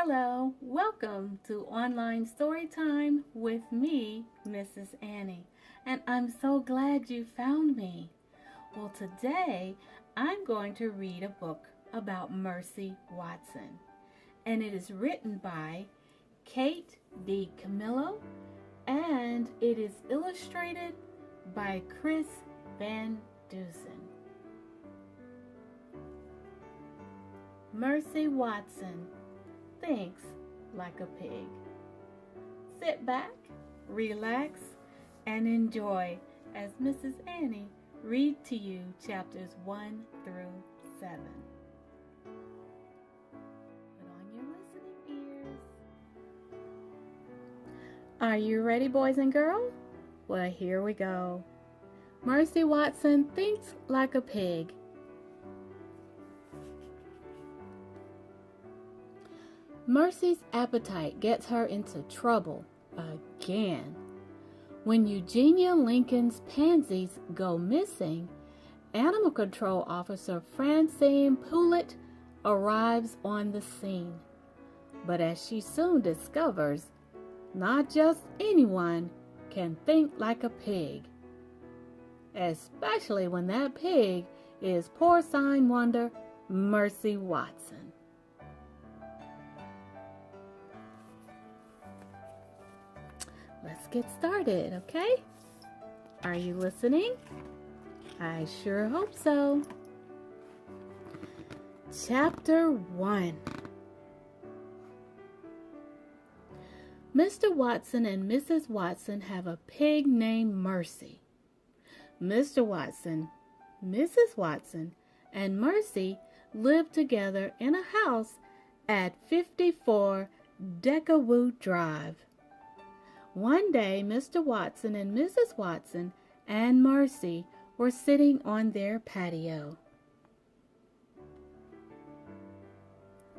Hello, welcome to Online Storytime with me, Mrs. Annie, and I'm so glad you found me. Well, today I'm going to read a book about Mercy Watson, and it is written by Kate D. Camillo, and it is illustrated by Chris Van Dusen. Mercy Watson thinks like a pig. Sit back, relax, and enjoy as Mrs. Annie read to you chapters 1 through 7. Put on your listening ears. Are you ready, boys and girls? Well, here we go. Mercy Watson thinks like a pig. Mercy's appetite gets her into trouble again. When Eugenia Lincoln's pansies go missing, Animal Control Officer Francine Poulet arrives on the scene. But as she soon discovers, not just anyone can think like a pig, especially when that pig is porcine wonder Mercy Watson. Let's get started, okay? Are you listening? I sure hope so. Chapter 1. Mr. Watson and Mrs. Watson have a pig named Mercy. Mr. Watson, Mrs. Watson, and Mercy live together in a house at 54 Deckerwood Drive. One day, Mr. Watson and Mrs. Watson and Mercy were sitting on their patio.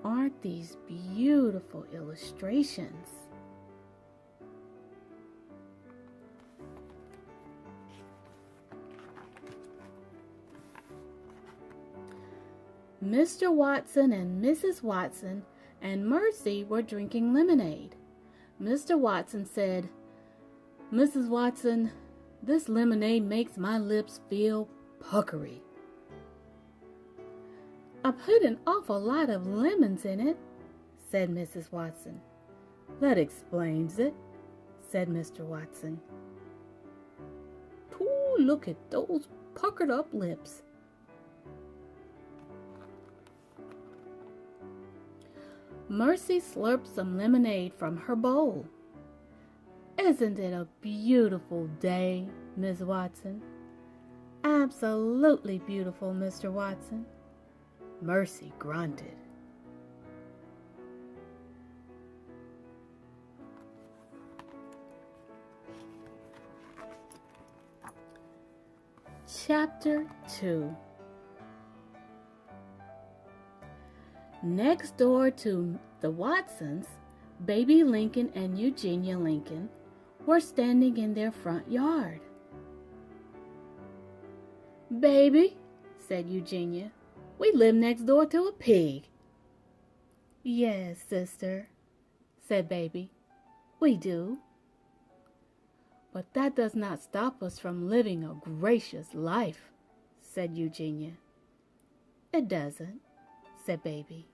Aren't these beautiful illustrations? Mr. Watson and Mrs. Watson and Mercy were drinking lemonade. Mr. Watson said, "Mrs. Watson, this lemonade makes my lips feel puckery." "I put an awful lot of lemons in it," said Mrs. Watson. "That explains it," said Mr. Watson. "Ooh, look at those puckered up lips." Mercy slurped some lemonade from her bowl. "Isn't it a beautiful day, Miss Watson?" "Absolutely beautiful, Mr. Watson." Mercy grunted. Chapter 2. Next door to the Watsons, Baby Lincoln and Eugenia Lincoln were standing in their front yard. "Baby," said Eugenia, "we live next door to a pig." "Yes, sister," said Baby, "we do." "But that does not stop us from living a gracious life," said Eugenia. "It doesn't," said Baby.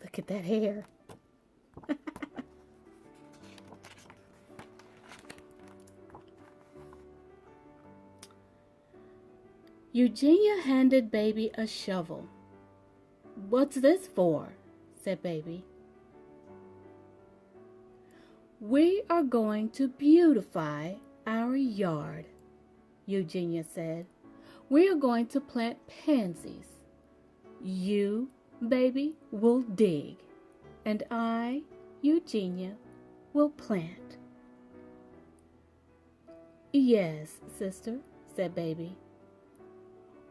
Look at that hair. Eugenia handed Baby a shovel. "What's this for?" said Baby. "We are going to beautify our yard," Eugenia said. "We are going to plant pansies. You, Baby, will dig, and I, Eugenia, will plant." "Yes, sister," said Baby.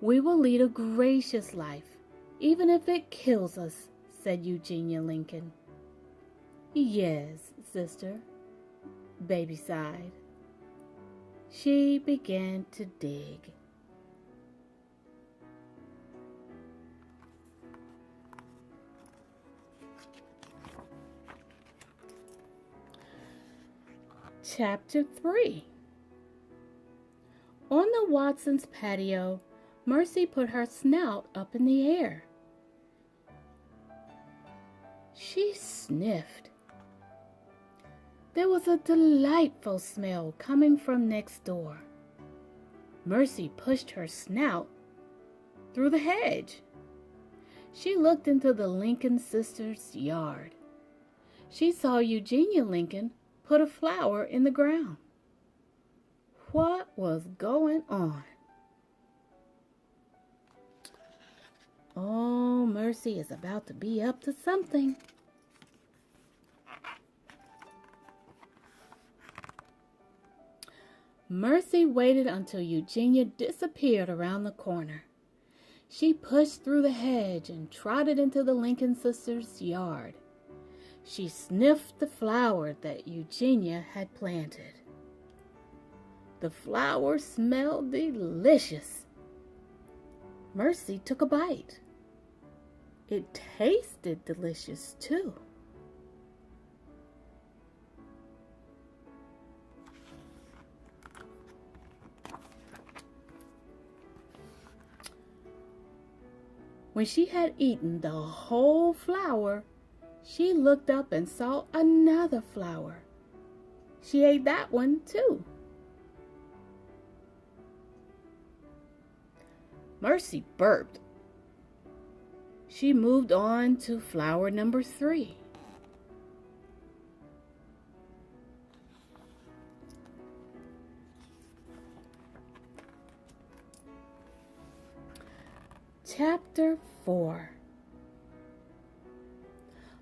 "We will lead a gracious life, even if it kills us," said Eugenia Lincoln. "Yes, sister," Baby sighed. She began to dig. Chapter 3. On the Watsons' patio, Mercy put her snout up in the air. She sniffed. There was a delightful smell coming from next door. Mercy pushed her snout through the hedge. She looked into the Lincoln sisters' yard. She saw Eugenia Lincoln put a flower in the ground. What was going on? Oh, Mercy is about to be up to something. Mercy waited until Eugenia disappeared around the corner. She pushed through the hedge and trotted into the Lincoln sisters' yard. She sniffed the flower that Eugenia had planted. The flower smelled delicious. Mercy took a bite. It tasted delicious, too. When she had eaten the whole flower, she looked up and saw another flower. She ate that one, too. Mercy burped. She moved on to flower number 3. Chapter 4.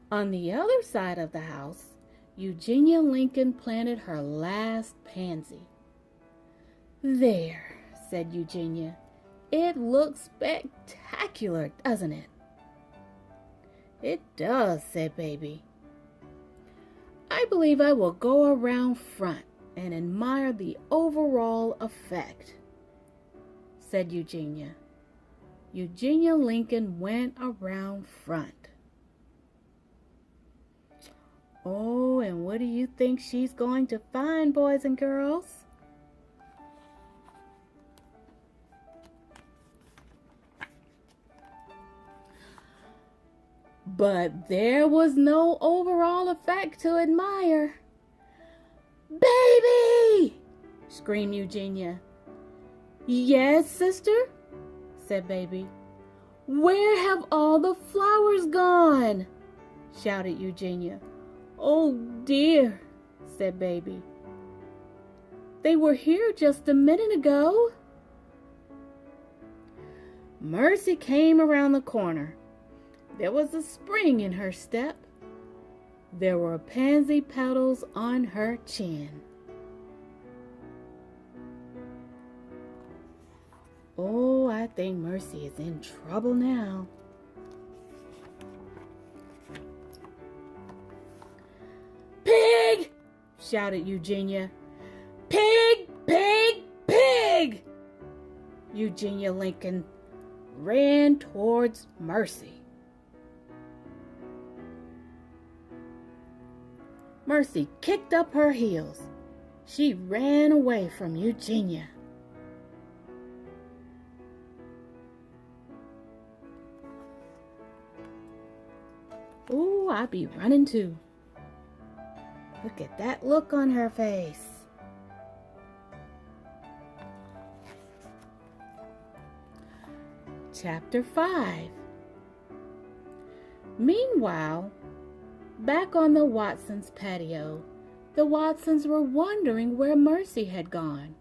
On the other side of the house, Eugenia Lincoln planted her last pansy. "There," said Eugenia. "It looks spectacular, doesn't it?" "It does," said Baby. "I believe I will go around front and admire the overall effect," said Eugenia. Eugenia Lincoln went around front. Oh, and what do you think she's going to find, boys and girls? But there was no overall effect to admire. "Baby!" screamed Eugenia. "Yes, sister?" said Baby. "Where have all the flowers gone?" shouted Eugenia. "Oh dear," said Baby. "They were here just a minute ago." Mercy came around the corner. There was a spring in her step. There were pansy petals on her chin. Oh, I think Mercy is in trouble now. "Pig!" shouted Eugenia. "Pig! Pig! Pig!" Eugenia Lincoln ran towards Mercy. Mercy kicked up her heels. She ran away from Eugenia. Ooh, I'd be running too. Look at that look on her face. Chapter 5. Meanwhile, back on the Watsons' patio, the Watsons were wondering where Mercy had gone.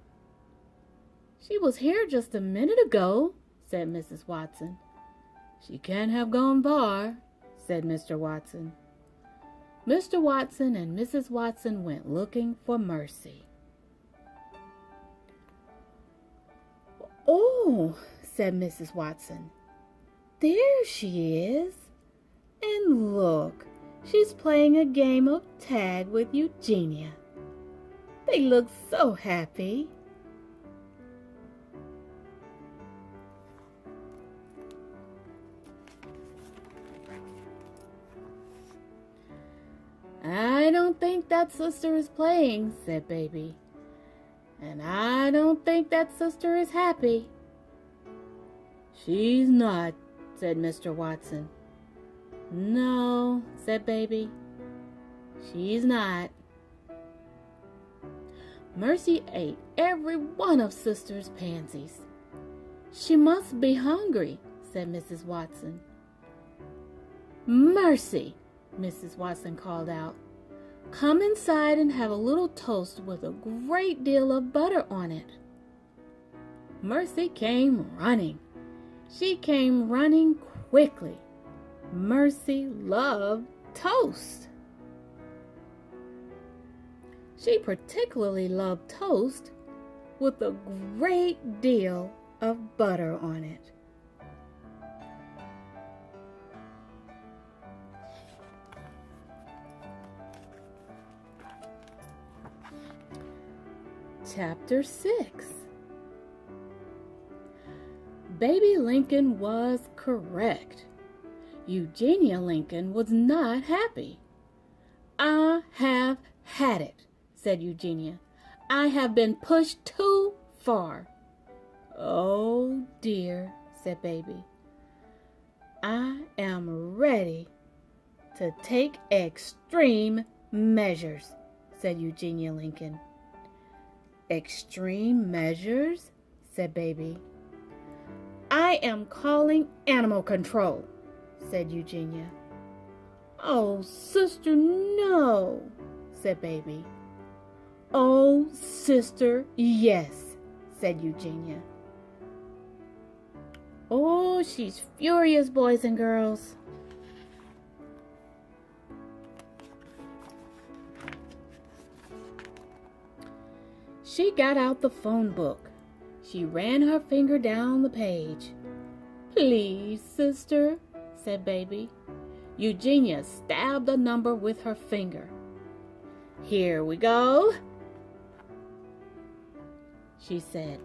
"She was here just a minute ago," said Mrs. Watson. "She can't have gone far," said Mr. Watson. Mr. Watson and Mrs. Watson went looking for Mercy. "Oh," said Mrs. Watson, "there she is. And look, she's playing a game of tag with Eugenia. They look so happy." "I don't don't think that sister is playing, said Baby. And I don't think that sister is happy. She's not, said Mr. Watson. No, said Baby. She's not. Mercy ate every one of Sister's pansies. She must be hungry, said Mrs. Watson. Mercy, Mrs. Watson called out. Come inside and have a little toast with a great deal of butter on it. Mercy came running. She came running quickly. Mercy loved toast. She particularly loved toast with a great deal of butter on it. Chapter 6. Baby Lincoln was correct. Eugenia Lincoln was not happy. I have had it, said Eugenia. I have been pushed too far. Oh dear, said Baby. I am ready to take extreme measures, said Eugenia Lincoln. Extreme measures? Said Baby. I am calling animal control, said Eugenia. Oh, sister, no, said Baby. Oh, sister, yes, said Eugenia. Oh, she's furious, boys and girls. She got out the phone book. She ran her finger down the page. Please, sister, said Baby. Eugenia stabbed a number with her finger. Here we go, she said.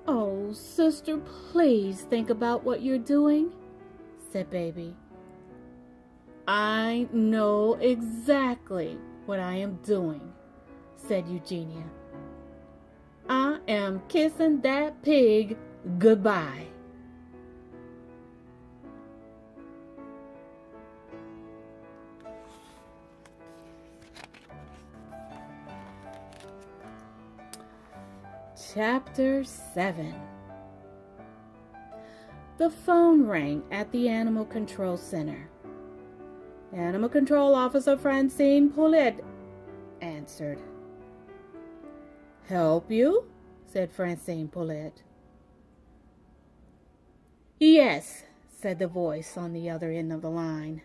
Oh, sister, please think about what you're doing, said Baby. I know exactly what I am doing, said Eugenia. I am kissing that pig goodbye. Chapter 7. The phone rang at the Animal Control Center. Animal Control Officer Francine Poulet answered. Help you? Said Francine Poulet. Yes, said the voice on the other end of the line.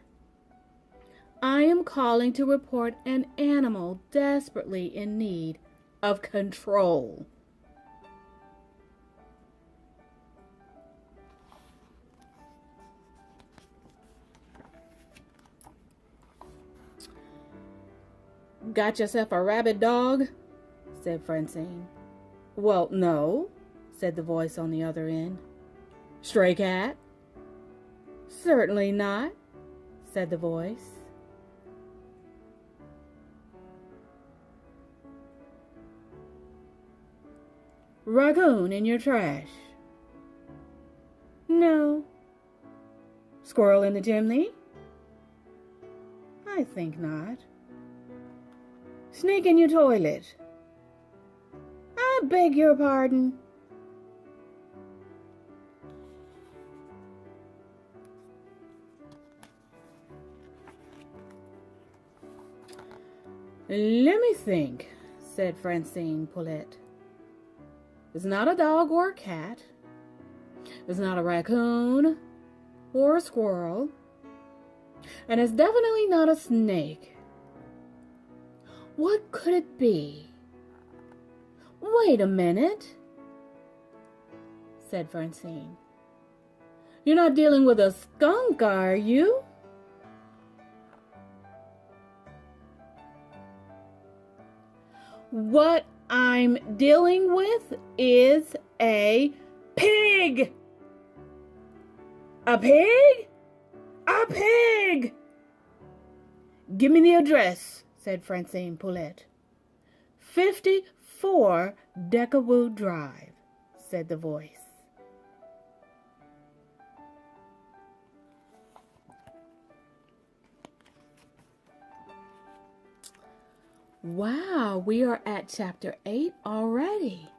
I am calling to report an animal desperately in need of control. Got yourself a rabid dog? Said Francine. Well, no, said the voice on the other end. Stray cat? Certainly not, said the voice. Raccoon in your trash? No. Squirrel in the chimney? I think not. Snake in your toilet? I beg your pardon. Let me think, said Francine Poulet. It's not a dog or a cat. It's not a raccoon or a squirrel. And it's definitely not a snake. What could it be? Wait a minute, said Francine. You're not dealing with a skunk, are you? What I'm dealing with is a pig. A pig? A pig! Give me the address, said Francine Poulette. 54 Deckerwood Drive, said the voice. Wow, we are at chapter 8 already.